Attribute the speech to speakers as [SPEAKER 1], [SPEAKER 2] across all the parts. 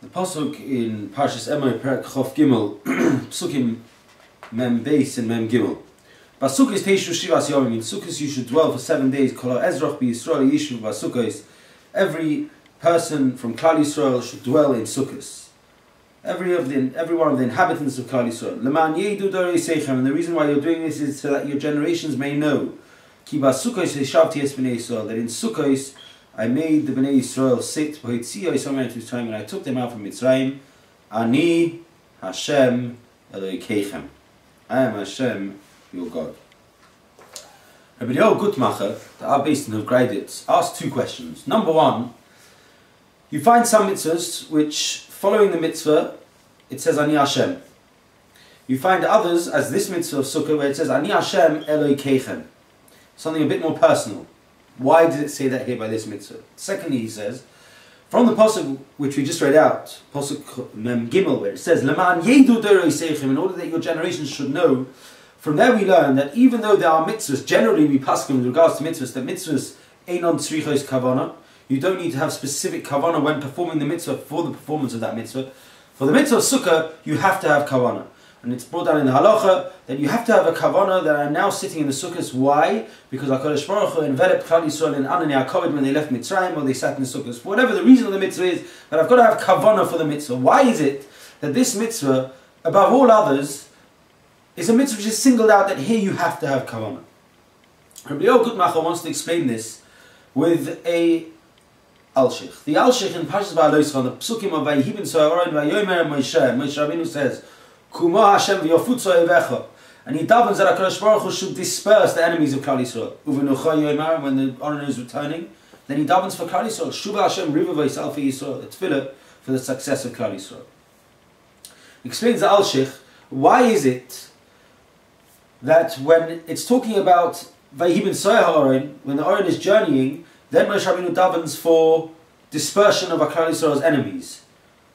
[SPEAKER 1] The pasuk in Parshas Emmanuel, Perek Chof Gimel, Psukim Mem Beis and Mem Gimel. Succos Teishu Shivas Yomim. In Succos you should dwell for 7 days. Kol Ezrach BiYisrael Yishuv Succos. Every person from Klal Yisrael should dwell in Succos. Every one of the inhabitants of Klal Yisrael. Leman Yedu Dorei Seichem. And the reason why you're doing this is so that your generations may know. Ki Succos Hishavti Es Bnei Yisrael. That in Succos I made the Bnei Yisrael sit when I took them out from Mitzrayim. Ani Hashem Elokeichem. I am Hashem, your God. Rabbi Yechiel Gutmacher, the Abbas of Graditz, asked 2 questions. Number 1, you find some mitzvahs which, following the mitzvah, it says Ani Hashem. You find others, as this mitzvah of Sukkah, where it says Ani Hashem Elokeichem. Something a bit more personal. Why did it say that here by this mitzvah? Secondly, he says, from the pasuk which we just read out, pasuk Mem Gimel, where it says Leman Yedu Dorei Seichem, in order that your generations should know. From there we learn that even though there are mitzvahs, generally we paskin with regards to mitzvahs, that mitzvahs einon tzrichos kavana. You don't need to have specific kavana when performing the mitzvah for the performance of that mitzvah. For the mitzvah of sukkah, you have to have kavana. And it's brought down in the halacha that you have to have a kavana that are now sitting in the sukkahs. Why? Because HaKadosh Baruch Hu enveloped Klal Yisrael in Anan Yaakov when they left Mitzrayim, or they sat in the sukkahs. For whatever the reason of the mitzvah is, that I've got to have kavana for the mitzvah. Why is it that this mitzvah, above all others, is a mitzvah which is singled out that here you have to have kavana? Rabbi Yechiel Gutmacher wants to explain this with a Alshich. The Alshich in Parshas Ba'aloscha, the Psukim of Vayibin So'aron Vayomer Moshe Rabbeinu says, Kuma Hashem v'yofutzo evecha. And he davens that HaKadosh Baruch Hu should disperse the enemies of Klal Yisrael. Uvenucha yomer, when the honor is returning, then he davens for Klal Yisrael. Shuva Hashem riva v'yisal for Yisrael. A tefillah for the success of Klal Yisrael. He explains the Alshich, why is it that when it's talking about Vayibin So'eh HaOren, when the Oren is journeying, then Moshe Rabbeinu davens for dispersion of Klal Yisrael's enemies.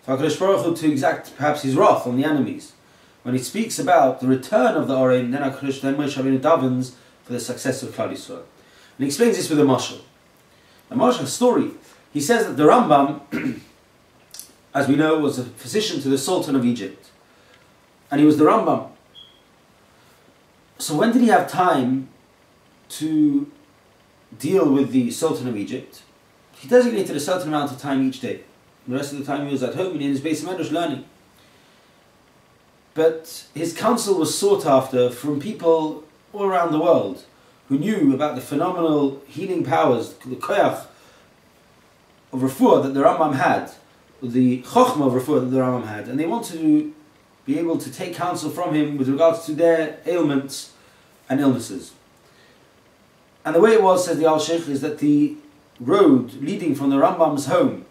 [SPEAKER 1] For HaKadosh Baruch Hu to exact perhaps his wrath on the enemies. When he speaks about the return of the Oren, then Moshe Rabbeinu davens for the success of Klal Yisrael. And he explains this with a mashal. A mashal story. He says that the Rambam, as we know, was a physician to the Sultan of Egypt. And he was the Rambam. So when did he have time to deal with the Sultan of Egypt? He designated a certain amount of time each day. The rest of the time he was at home and in his base of Medrash learning. But his counsel was sought after from people all around the world who knew about the phenomenal healing powers, the koyach of refuah that the Rambam had, the chokhmah of refuah that the Rambam had, and they wanted to be able to take counsel from him with regards to their ailments and illnesses. And the way it was, says the Al-Sheikh, is that the road leading from the Rambam's home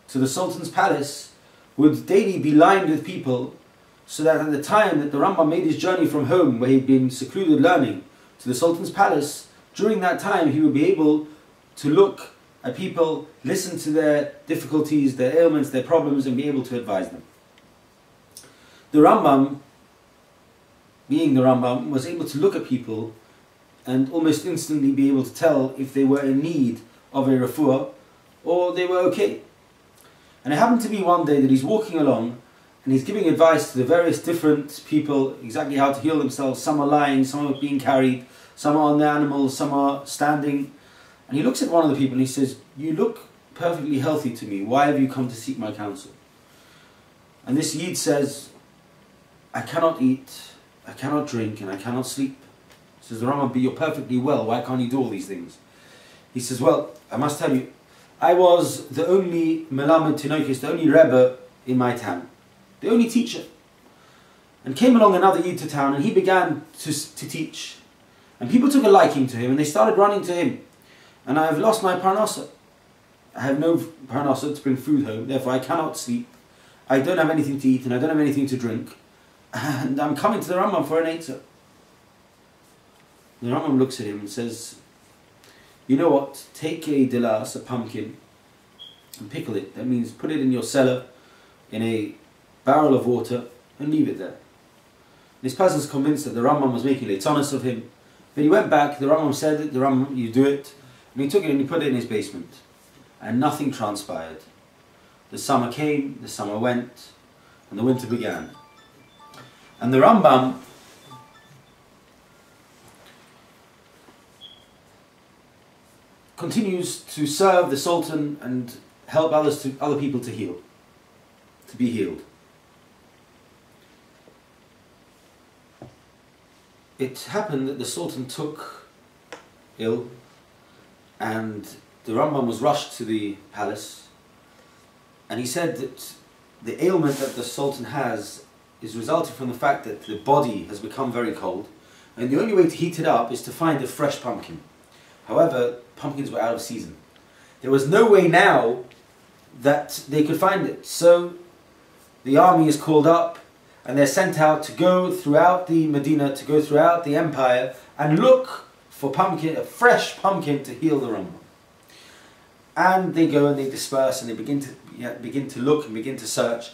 [SPEAKER 1] to the Sultan's palace would daily be lined with people, so that at the time that the Rambam made his journey from home, where he'd been secluded learning, to the Sultan's palace, during that time he would be able to look at people, listen to their difficulties, their ailments, their problems, and be able to advise them. The Rambam, being the Rambam, was able to look at people and almost instantly be able to tell if they were in need of a refuah or they were okay. And it happened to be one day that he's walking along and he's giving advice to the various different people exactly how to heal themselves. Some are lying, some are being carried, some are on their animals, some are standing. And he looks at one of the people and he says, "You look perfectly healthy to me. Why have you come to seek my counsel?" And this Yid says, "I cannot eat, I cannot drink, and I cannot sleep." He says, "The Rambam, you're perfectly well. Why can't you do all these things?" He says, "Well, I must tell you, I was the only Melamed Tinokis, the only Rebbe in my town, the only teacher. And came along another Yid to town and he began to teach. And people took a liking to him and they started running to him. And I have lost my parnasa. I have no parnasa to bring food home, therefore I cannot sleep. I don't have anything to eat and I don't have anything to drink. And I'm coming to the Rambam for an eitzah." The Rambam looks at him and says, "You know what, take a dilas, a pumpkin, and pickle it. That means put it in your cellar, in a barrel of water, and leave it there." This person's convinced that the Rambam was making leitzanos of him. But he went back, the Rambam said it, the Rambam, "You do it." And he took it and he put it in his basement. And nothing transpired. The summer came, the summer went, and the winter began. And the Rambam continues to serve the Sultan and help other people to heal, to be healed. It happened that the Sultan took ill, and the Rambam was rushed to the palace, and he said that the ailment that the Sultan has is resulting from the fact that the body has become very cold, and the only way to heat it up is to find a fresh pumpkin. However, pumpkins were out of season. There was no way now that they could find it. So the army is called up, and they're sent out to go throughout the Medina, to go throughout the empire, and look for a fresh pumpkin to heal the Rambam. And they go and they disperse, and they begin to look and begin to search.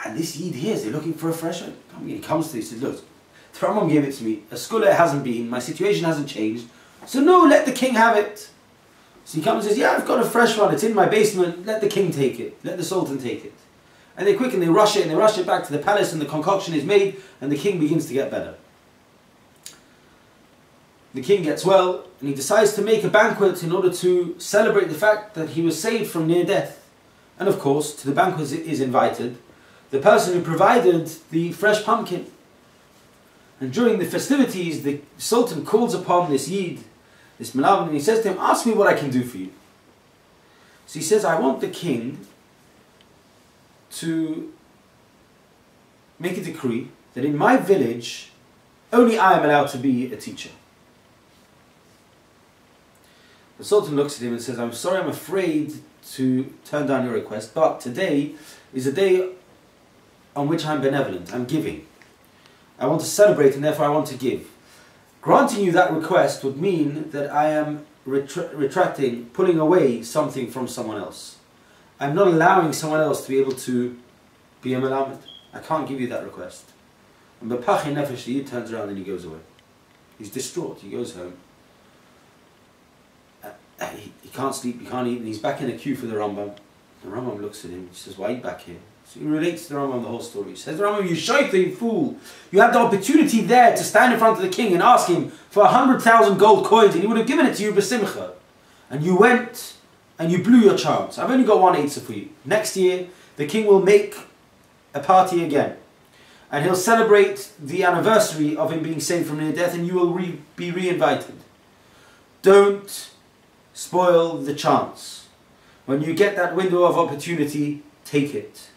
[SPEAKER 1] And this Yid hears they're looking for a fresh pumpkin. He comes to, he says, look, the Rambam gave it to me. A scholar hasn't been. My situation hasn't changed. So no, let the king have it. So he comes and says, yeah, I've got a fresh one. It's in my basement. Let the king take it. Let the Sultan take it. And they quick and they rush it, and they rush it back to the palace, and the concoction is made, and the king begins to get better. The king gets well, and he decides to make a banquet in order to celebrate the fact that he was saved from near death. And of course, to the banquet is invited the person who provided the fresh pumpkin. And during the festivities, the Sultan calls upon this Yid, this Malavan, and he says to him, ask me what I can do for you. So he says, I want the king to make a decree that in my village, only I am allowed to be a teacher. The Sultan looks at him and says, I'm sorry, I'm afraid to turn down your request, but today is a day on which I'm benevolent, I'm giving. I want to celebrate, and therefore I want to give. Granting you that request would mean that I am retracting, pulling away something from someone else. I'm not allowing someone else to be able to be a melamed. I can't give you that request. And B'pachin Nefesh, the Yid turns around and he goes away. He's distraught, he goes home. He can't sleep, he can't eat, and he's back in the queue for the Rambam. The Rambam looks at him, he says, why are you back here? So he relates to the Rambam the whole story. He says, the Rambam, you shaita, you fool. You had the opportunity there to stand in front of the king and ask him for 100,000 gold coins, and he would have given it to you b'simcha. And you went and you blew your chance. I've only got one eitzah for you. Next year, the king will make a party again. And he'll celebrate the anniversary of him being saved from near death, and you will be re-invited. Don't spoil the chance. When you get that window of opportunity, take it.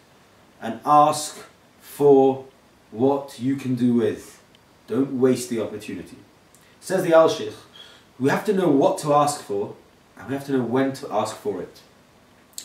[SPEAKER 1] And ask for what you can do with. Don't waste the opportunity. Says the Al-Sheikh, we have to know what to ask for, and we have to know when to ask for it.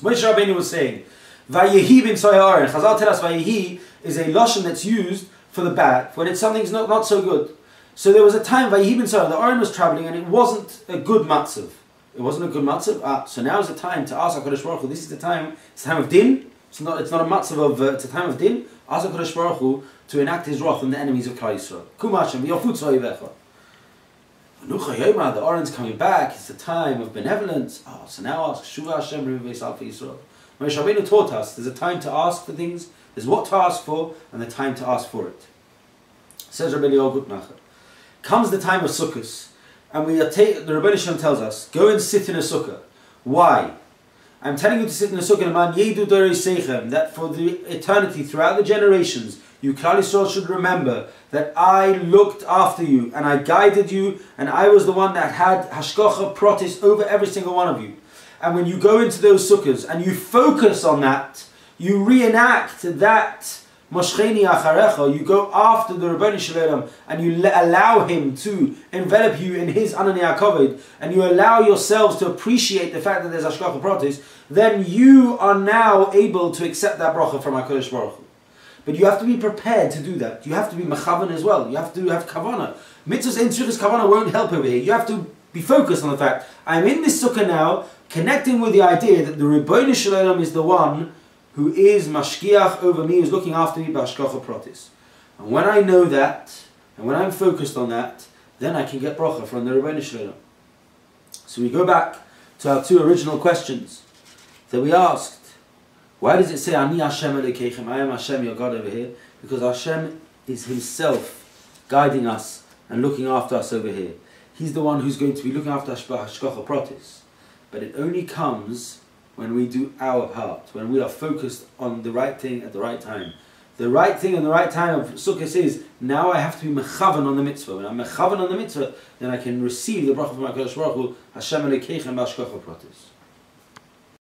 [SPEAKER 1] Moshe Rabbeinu was saying, Vayehi bin Soyarin. Chazal tell us Vayehi is a lashon that's used for the bad, when it's something's not so good. So there was a time Vayehi bin Soyarin, the Oren was traveling, and it wasn't a good matzav. It wasn't a good matzav. So now is the time to ask HaKadosh Baruch Hu. This is the time. It's the time of din. It's not a matzav of, it's a time of din. Ask HaKadosh Baruch Hu to enact his wrath on the enemies of Klal Yisrael. Kumashem v'yafutz ha'yivecha. The Oren's coming back. It's the time of benevolence. Oh, so now ask Shuva Hashem Riv'Veisal for Yisrael. Moshe Rabbeinu taught us there's a time to ask for things, there's what to ask for, and the time to ask for it. Says Rabbi Yechiel Gutnacher. Comes the time of Succos, and the Rabbi Shalom tells us, go and sit in a sukkah. Why? I'm telling you to sit in a sukkah, that for the eternity, throughout the generations, you Klal Yisrael should remember that I looked after you, and I guided you, and I was the one that had hashkocha protis over every single one of you. And when you go into those sukkahs, and you focus on that, you reenact that Moshcheni Acharecha, you go after the Rabbi Shalom, and you allow him to envelop you in his Anani HaKavod, and you allow yourselves to appreciate the fact that there's Hashgacha Pratis, then you are now able to accept that bracha from HaKadosh Baruch Hu. But you have to be prepared to do that. You have to be mechavan as well. You have to have kavanah. Mitzvahs in Sukkos kavanah won't help over here. You have to be focused on the fact, I'm in this sukkah now, connecting with the idea that the Rabbi Shalom is the one who is mashkiach over me, who's looking after me, b'hashgacha pratis. And when I know that, and when I'm focused on that, then I can get bracha from the Rabbi Shalom. So we go back to our two original questions that we asked. Why does it say Ani Hashem Elokeichem? I am Hashem, your God over here? Because Hashem is Himself guiding us and looking after us over here. He's the one who's going to be looking after Hashgacha Pratis. But it only comes when we do our part, when we are focused on the right thing at the right time. The right thing and the right time of Sukkot is, now I have to be mechavan on the mitzvah. When I'm mechavan on the mitzvah, then I can receive the bracha from HaKadosh Baruch Hu, Hashem Elokeichem B'Hashgacha Pratis.